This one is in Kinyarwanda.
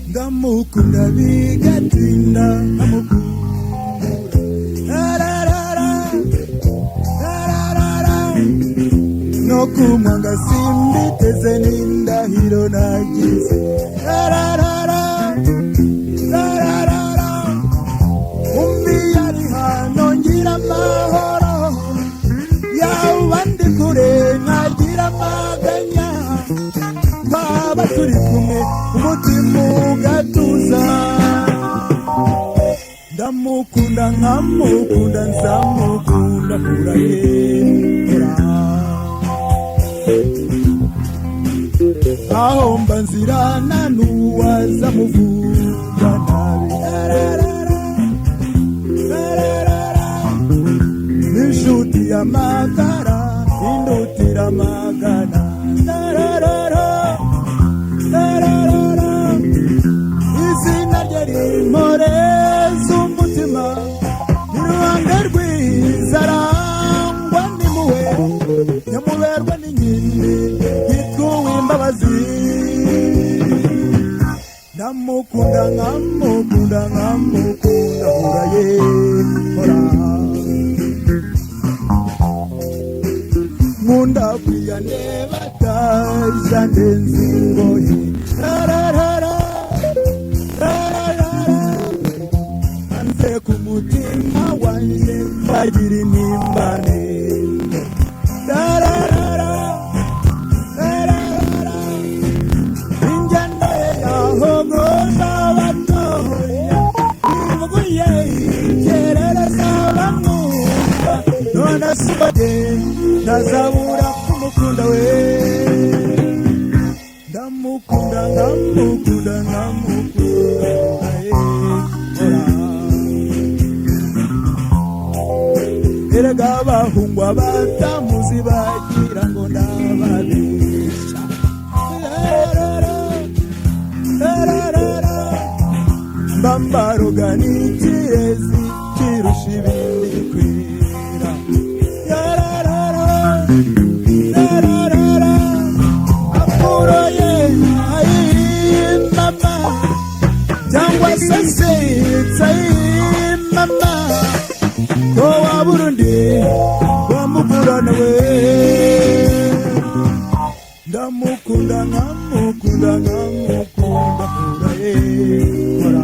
ndamukunda bigatinda no kumwanga simbiteze n'indahiro nagize umbi yari hano ngira amahoro yaba ndi kure nkagira amaganya twaba turi kumwe umutima ugatuza ndamukunda nkamukunda nzamukunda kurahera aho mba nzirana n'uwaza muvuga nabi n'inshuti y'amagara indutira amagana izina rye rimporeza umutima iruhande rwiza arangwa n'impuhwe nyamuberwa n'inkindi yitwa uwimbabazi ndamukunda nkamukunda nkamukunda huraye hora nkunda kwiyane bataja ndenzi ngoyi anze ku mutima wanje mbagira inimbane injyana yahogoza abatoya ivuguye ikerereza bamwumva none asubade ntazabura kumukunda we ndamukunda nkamukunda nkamukunda erega abahungu abatamuzi bagira ngo ndababesha mbambaroga n'ikirezi kirusha ibindi kwera amuroye ayimama cyangwa se sitsa ayimama ko wa Burundi wamugurana we ndamukunda nkamukunda nkamukunda kuraye kora